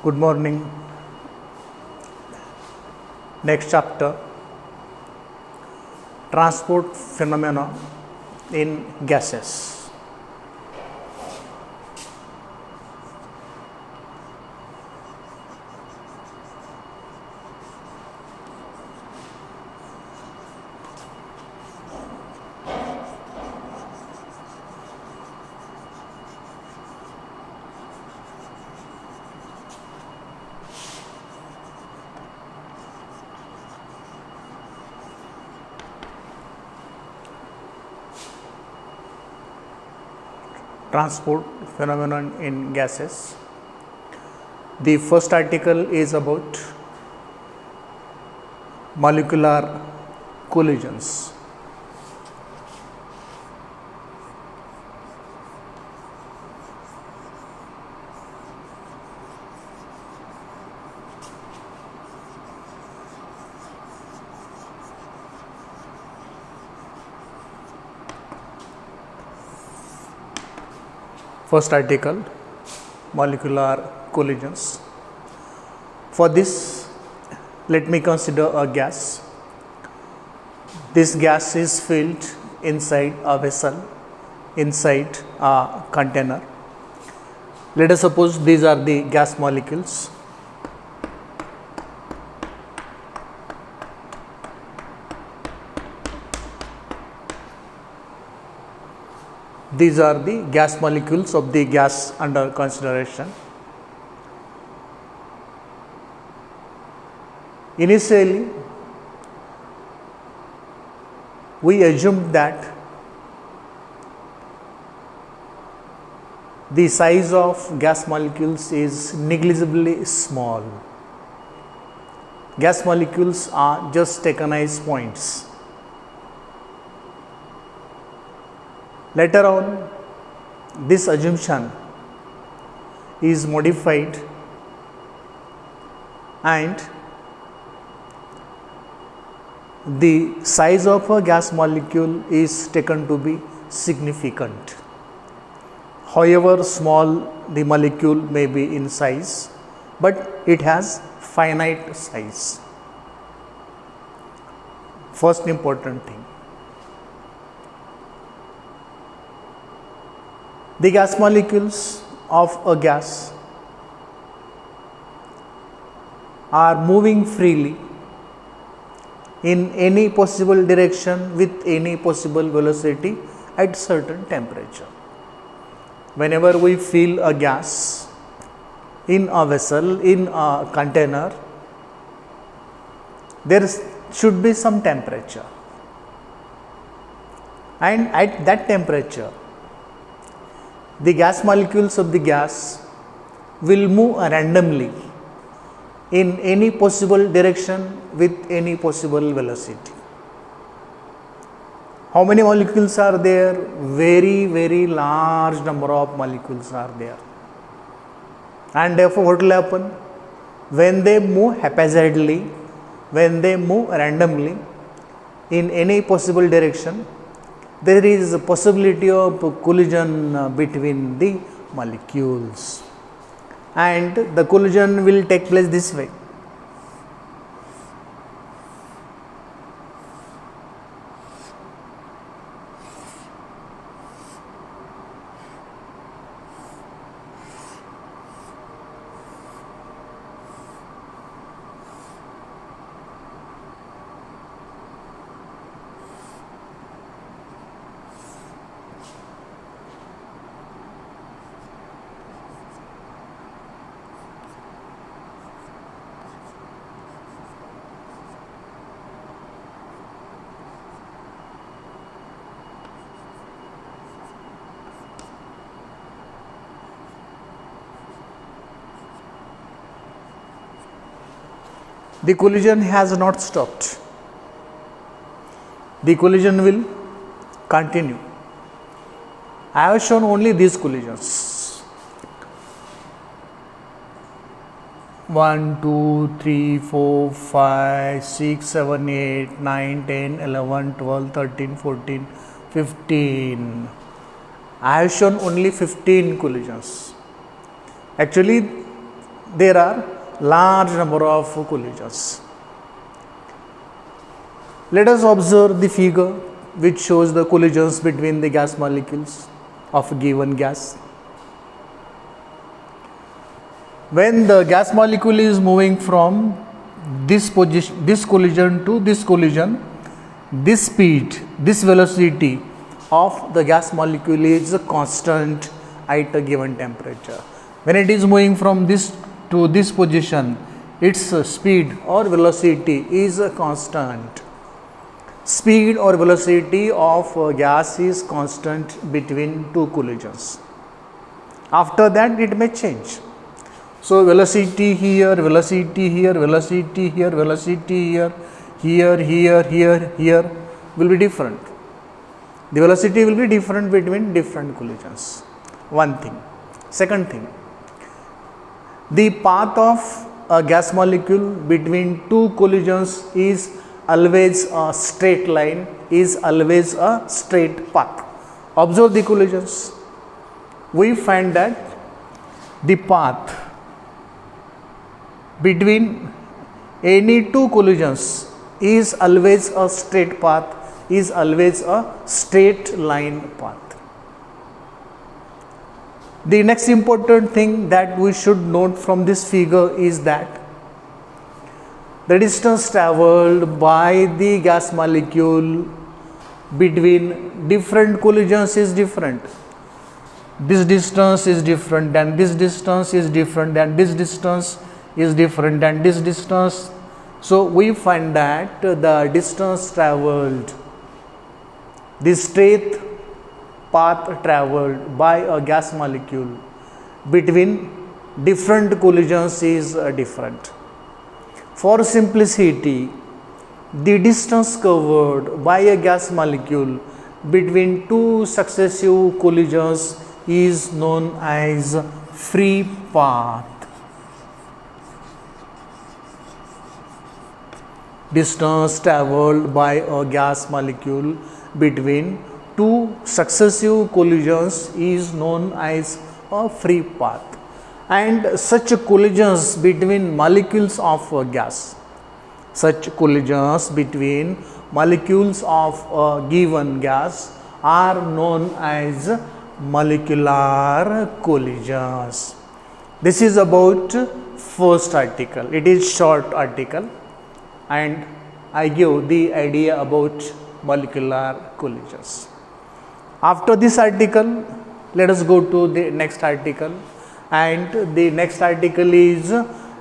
Good morning. Next chapter, transport phenomena in gases. Transport phenomenon in gases. The first article is about molecular collisions. First article, molecular collisions. For this, let me consider a gas. This gas is filled inside a vessel, inside a container. Let us suppose these are the gas molecules. These are the gas molecules of the gas under consideration. Initially, we assumed that the size of gas molecules is negligibly small. Gas molecules are just taken as points. Later on, this assumption is modified and the size of a gas molecule is taken to be significant. However small the molecule may be in size, but it has finite size. First important thing. The gas molecules of a gas are moving freely in any possible direction with any possible velocity at certain temperature. Whenever we fill a gas in a vessel, in a container, there should be some temperature, and at that temperature the gas molecules of the gas will move randomly in any possible direction with any possible velocity. How many molecules are there? Very large number of molecules are there. And therefore, what will happen? When they move haphazardly, when they move randomly in any possible direction, there is a possibility of collision between the molecules, and the collision will take place this way. The collision has not stopped. The collision will continue. I have shown only these collisions. 1, 2, 3, 4, 5, 6, 7, 8, 9, 10, 11, 12, 13, 14, 15. I have shown only 15 collisions. Actually, there are large number of collisions. Let us observe the figure which shows the collisions between the gas molecules of a given gas. When the gas molecule is moving from this position, this collision to this collision, this speed, this velocity of the gas molecule is constant at a given temperature. When it is moving from this to this position, its speed or velocity is constant. Speed or velocity of gas is constant between two collisions. After that, it may change. So velocity here, velocity here, velocity here, velocity here, here will be different. The velocity will be different between different collisions. One thing. Second thing, the path of a gas molecule between two collisions is always a straight line, is always a straight path. Observe the collisions. We find that the path between any two collisions is always a straight path, is always a straight line path. The next important thing that we should note from this figure is that the distance traveled by the gas molecule between different collisions is different. This distance is different, and this distance is different, and this distance is different, and this distance. So we find that the distance traveled, the straight path traveled by a gas molecule between different collisions is different. For simplicity, the distance covered by a gas molecule between two successive collisions is known as free path. Distance traveled by a gas molecule between two successive collisions is known as a free path. And such collisions between molecules of a gas, such collisions between molecules of a given gas are known as molecular collisions. This is about first article. It is short article, and I give the idea about molecular collisions. After this article, let us go to the next article, and the next article is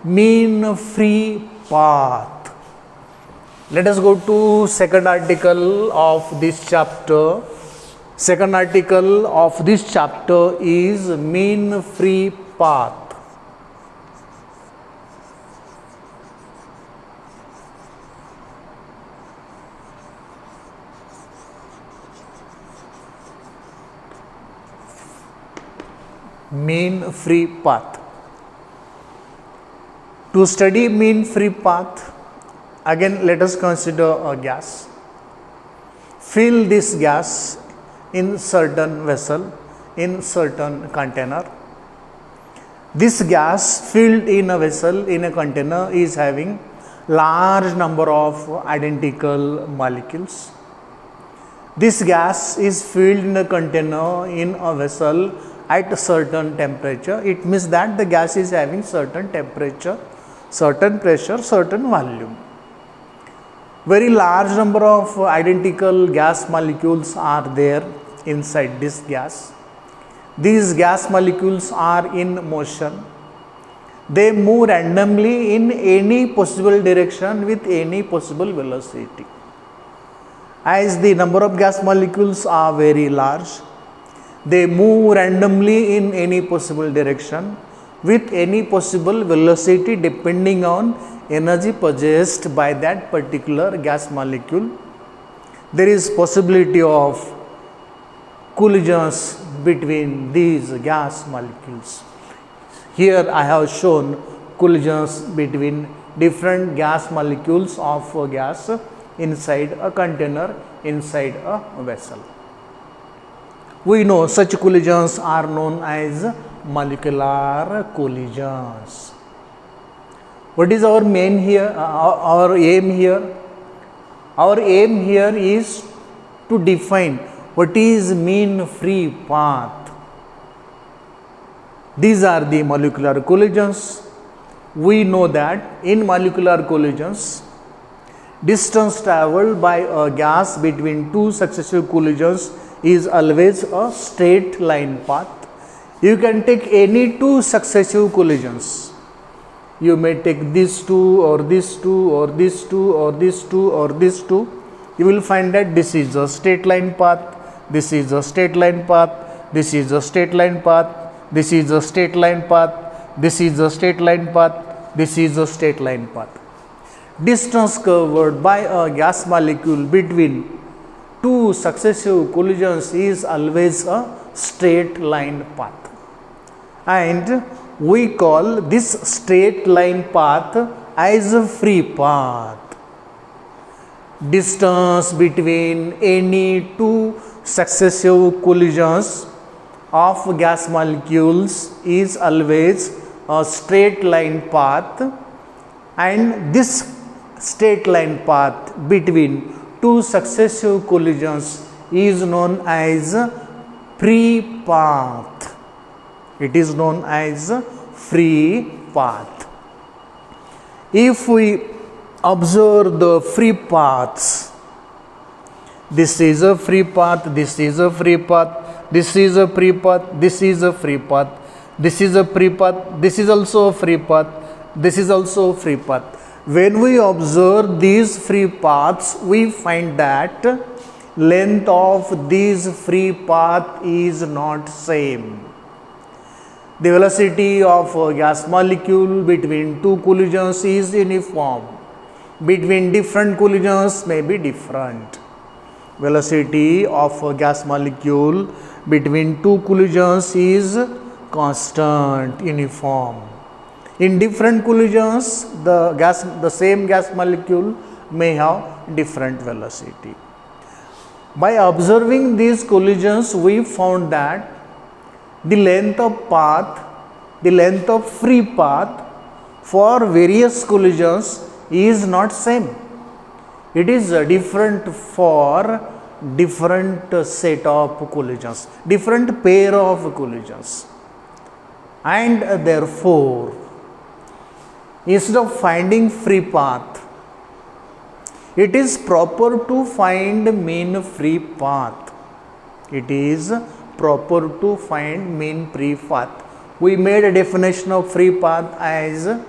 mean free path. Let us go to second article of this chapter. Second article of this chapter is mean free path. Mean free path. To study mean free path, again let us consider a gas. Fill this gas in certain vessel, in certain container. This gas filled in a vessel, in a container, is having large number of identical molecules. This gas is filled in a container, in a vessel, at a certain temperature. It means that the gas is having certain temperature, certain pressure, certain volume. Very large number of identical gas molecules are there inside this gas. These gas molecules are in motion. They move randomly in any possible direction with any possible velocity. As the number of gas molecules are very large, they move randomly in any possible direction with any possible velocity depending on energy possessed by that particular gas molecule. There is possibility of collisions between these gas molecules. Here I have shown collisions between different gas molecules of a gas inside a container, inside a vessel. We know such collisions are known as molecular collisions. What is our main here, our aim here? Our aim here is to define what is mean free path. These are the molecular collisions. We know that in molecular collisions, distance traveled by a gas between two successive collisions is always a straight line path. You can take any two successive collisions. You may take these two or these two or these two or these two or these two. You will find that this is a straight line path, this is a straight line path, this is a straight line path, this is a straight line path, this is a straight line path, this is a straight line path. Distance covered by a gas molecule between two successive collisions is always a straight line path. And we call this straight line path as a free path. Distance between any two successive collisions of gas molecules is always a straight line path, and this straight line path between two successive collisions is known as free path. It is known as free path. If we observe the free paths, this is a free path, this is a free path, this is a free path, this is a free path, this is a free path, this is also a free path, this is also a free path. When we observe these free paths, we find that length of these free path is not same. The velocity of a gas molecule between two collisions is uniform. Between different collisions may be different. Velocity of a gas molecule between two collisions is constant, uniform. In different collisions, the same gas molecule may have different velocity. By observing these collisions, we found that the length of path, the length of free path for various collisions is not same. It is different for different set of collisions, different pair of collisions. And therefore, instead of finding free path, it is proper to find mean free path. It is proper to find mean free path. We made a definition of free path as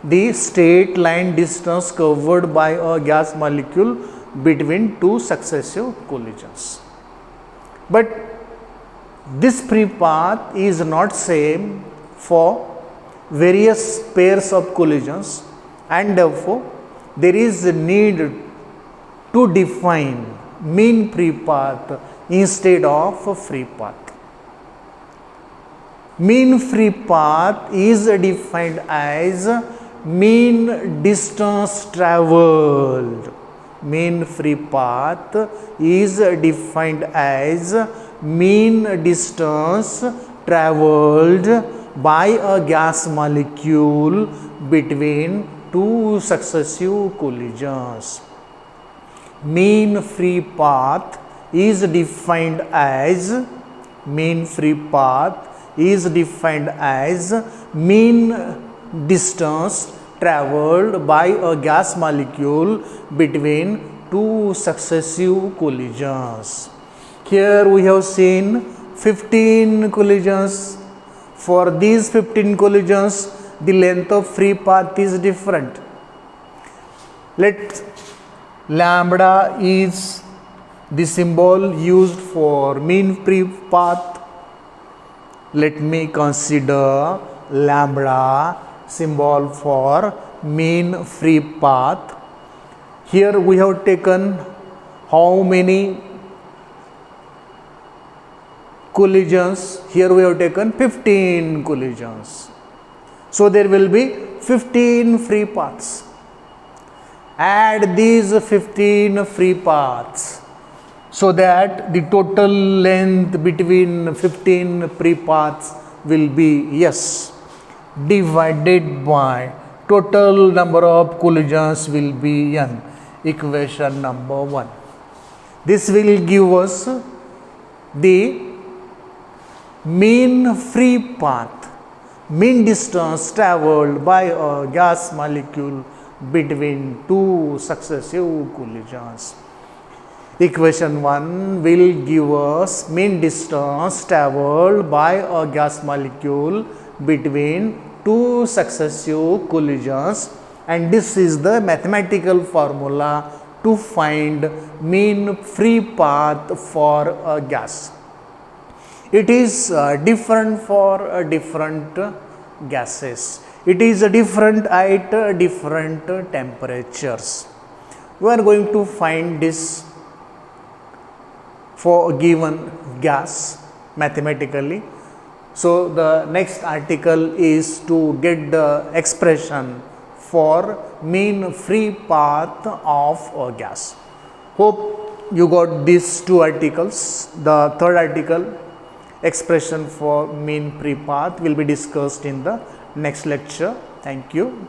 the straight line distance covered by a gas molecule between two successive collisions. But this free path is not same for various pairs of collisions, and therefore there is a need to define mean free path instead of free path. Mean free path is defined as mean distance traveled. Mean free path is defined as mean distance traveled by a gas molecule between two successive collisions. Mean free path is defined as mean distance traveled by a gas molecule between two successive collisions. Here we have seen 15 collisions. For these 15 collisions, the length of free path is different. Let lambda is the symbol used for mean free path. Let me consider lambda symbol for mean free path. Here we have taken how many collisions? Here we have taken 15 collisions. So there will be 15 free paths. Add these 15 free paths so that the total length between 15 free paths will be divided by total number of collisions will be n. Equation number 1. This will give us the mean free path, mean distance traveled by a gas molecule between two successive collisions. Equation 1 will give us mean distance traveled by a gas molecule between two successive collisions, and this is the mathematical formula to find mean free path for a gas. It is different for different gases. It is different at different temperatures. We are going to find this for a given gas mathematically. So the next article is to get the expression for mean free path of a gas. Hope you got these two articles. The third article, expression for mean free path, will be discussed in the next lecture. Thank you.